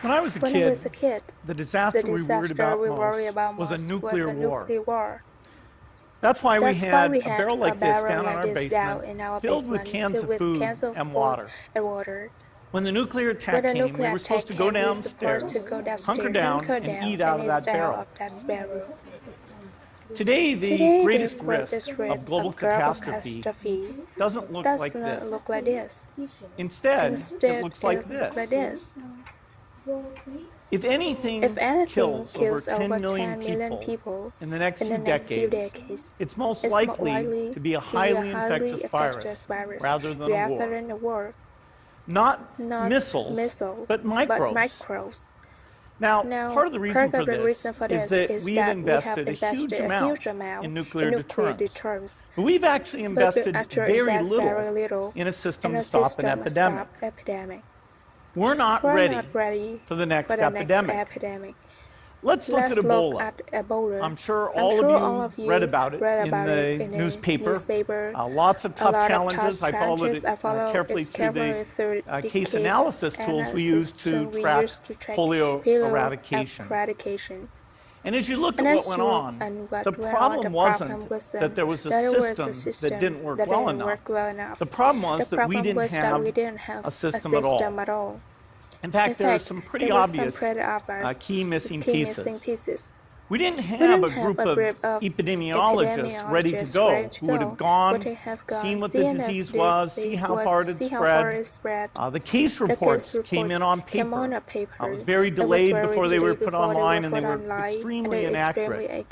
When I was a kid, the disaster we worried about most was a nuclear war. That's why we had a barrel like this down in our basement, filled with cans of food and water. When the nuclear attack came, we were supposed to go downstairs, hunker down, and eat out of that barrel. Today, the greatest risk of global catastrophe doesn't look like this. Instead, it looks like this. If anything kills over 10 million people in the next few decades, it's most likely to be a highly infectious virus rather than a war. Not missiles, but microbes. Now, part of the reason for this is that we've invested a huge amount in nuclear deterrence. But we've actually invested very little in a system to stop an epidemic. We're not ready for the next epidemic. Let's look at Ebola. I'm sure all of you read about it in the newspaper. Lots of tough challenges. I followed it carefully through the case analysis tools we use to track polio eradication. And as you look at what went on, the problem wasn't that there was a system that didn't work well enough. The problem was that we didn't have a system at all. In fact, there are some pretty obvious key missing pieces. We didn't have a group of epidemiologists ready to go who would have gone, seen what the disease was, see how far it had spread. The case reports came in on paper. It was very delayed before they were put online, and they were extremely inaccurate.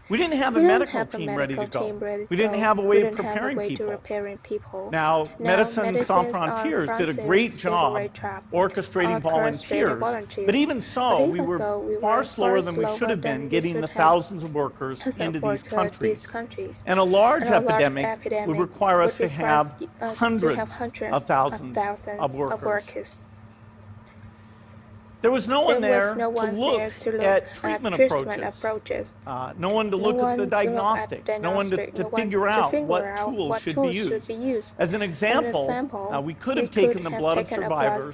We didn't have a medical team ready to go. We didn't have a way of preparing people. Now, Médecins Sans Frontières did a great job orchestrating volunteers, but even so, we were far slower than we should have been getting the thousands of workers into these countries. And a large epidemic would require us to have hundreds of thousands of workers. There was no one there to look at treatment approaches, no one to look at the diagnostics, no one to figure out what tools should be used. As an example, we could have taken the blood of survivors,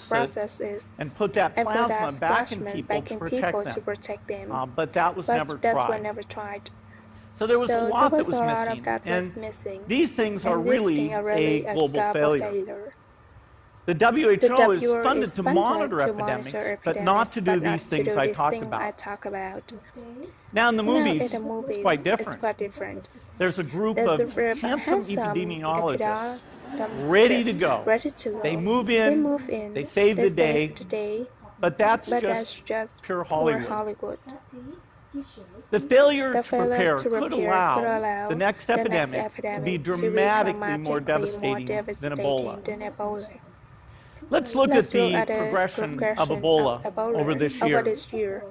processed it, and put that plasma back in people to protect them, but that was never tried. So there was a lot that was missing, and these things are really a global failure. The WHO is funded to monitor epidemics, but not to do these things I talked about. Now in the movies, it's quite different. There's a group of handsome epidemiologists ready to go. They move in, they save the day, but that's just pure Hollywood. The failure to prepare could allow the next epidemic to be dramatically more devastating than Ebola. Let's look at the progression of Ebola over this year.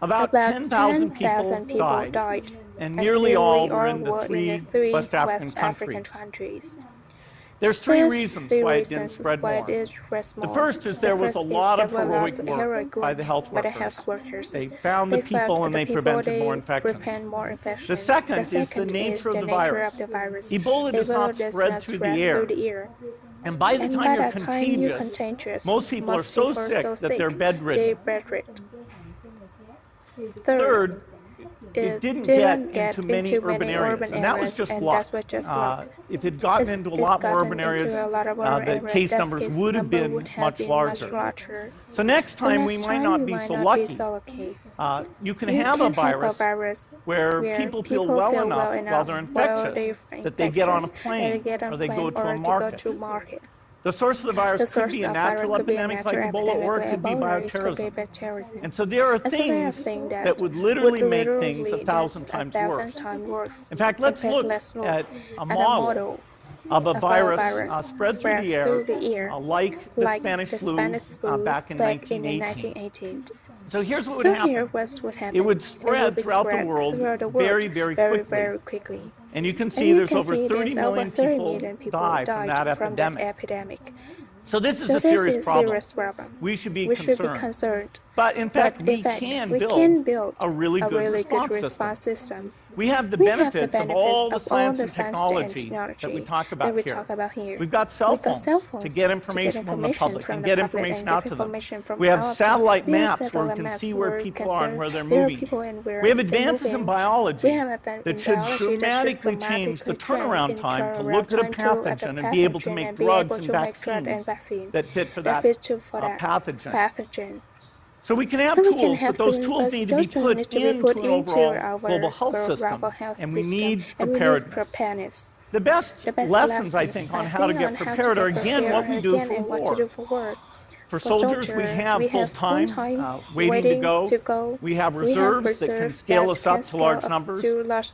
About 10,000 people died, and nearly all were in the three West African countries. There's three reasons why it didn't spread more. The first is there was a lot of heroic work by the health workers. They found the people and they prevented more infections. The second is the nature of the virus. Ebola does not spread through the air. And by the time you're contagious, most people are so sick that they're bedridden. Third, it didn't get into many urban areas, and that was just luck. If it had gotten into a lot more urban areas, the case numbers would have been much larger. So next time, we might not be so lucky. You can have a virus where people feel well enough while they're infectious that they get on a plane or they go to a market. The source of the virus could be a natural epidemic like Ebola, or it could be bioterrorism. And so there are things that would literally make things 1,000 times worse. In fact, let's look at a model of a virus spread through the air like the Spanish flu back in 1918. So here's what would happen. It would spread throughout the world very, very quickly. And you can see there's over 30 million people die from that epidemic. So this is a serious problem. We should be concerned. But in fact, we can build a really good response system. We have the benefits of all the science and technology that we talk about here. We've got cell phones to get information from the public and get information out to them. We have satellite maps where we can see where people are and where they're moving. We have advances in biology that should dramatically change the turnaround time to look at a pathogen and be able to make drugs and vaccines that fit for that pathogen. So we can have tools, but those tools need to be put into an overall global health system, and we need preparedness. The best lessons, I think, on how to get prepared are, again, what we do for war. For soldiers, we have full time waiting to go. We have reserves that can scale us up to large numbers.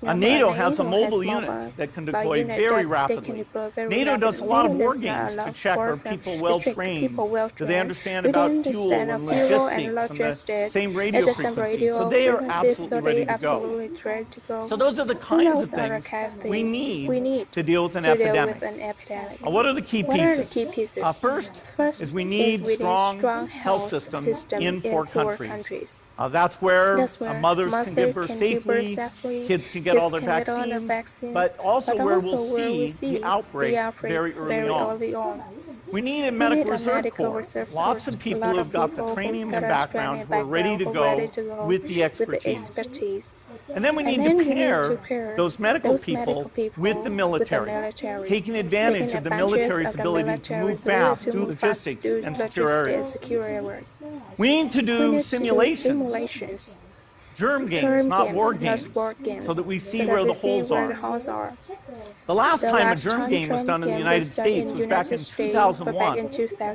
NATO has a mobile unit that can deploy very rapidly. NATO does a lot of war games to check are people well trained. Do they understand about fuel and logistics and the same radio frequency? So they are absolutely ready to go. So those are the kinds of things we need to deal with an epidemic. What are the key pieces? First is we need strong health systems in poor countries. That's where mothers can give birth safely, kids can get all their vaccines, but also where we'll see the outbreak very early on. We need a medical reserve corps, lots of people who have got the training and background who are ready to go with the expertise. And then we need to pair those medical people with the military, taking advantage of the military's ability to move fast, do logistics, and secure areas. We need to do simulations, germ games, not war games, so that we see where the holes are. The last time a germ game was done in the United States was back in 2001,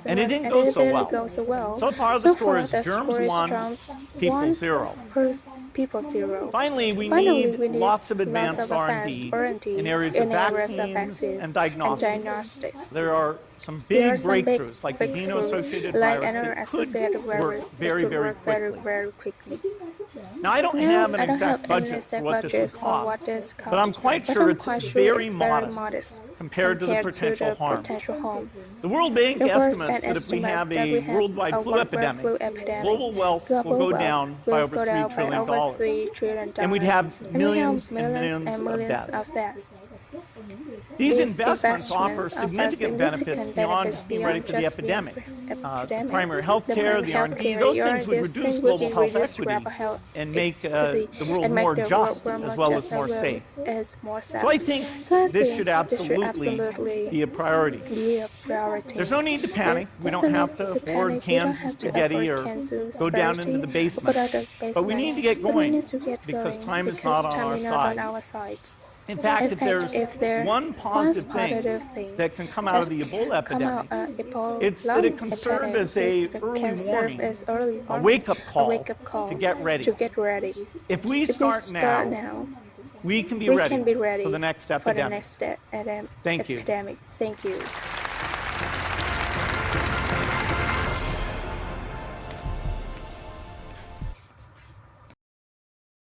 and it didn't go so well. So far, the score is germs 1, people 0. Finally, we need lots of advanced R&D in areas of vaccines and diagnostics. There are some big breakthroughs, like the adeno-associated virus, that could work very, very quickly. Now, I don't have an exact budget for what this would cost, but I'm quite sure it's very modest compared to the potential harm. The World Bank estimates that if we have a worldwide flu epidemic, global wealth will go down by over $3 trillion, and we'd have millions and millions of deaths. These investments offer significant benefits beyond just being ready for the epidemic. The primary health care, the R&D, those things would reduce global health equity and make the world more just as well as more safe. So I think this should absolutely be a priority. There's no need to panic. We don't have to hoard cans of spaghetti or go down into the basement. But we need to get going because time is not on our side. In fact, if there's one positive thing that can come out of the Ebola epidemic, it's that it can serve as an early warning, a wake-up call to get ready. If we start now, we can be ready for the next epidemic. Thank you.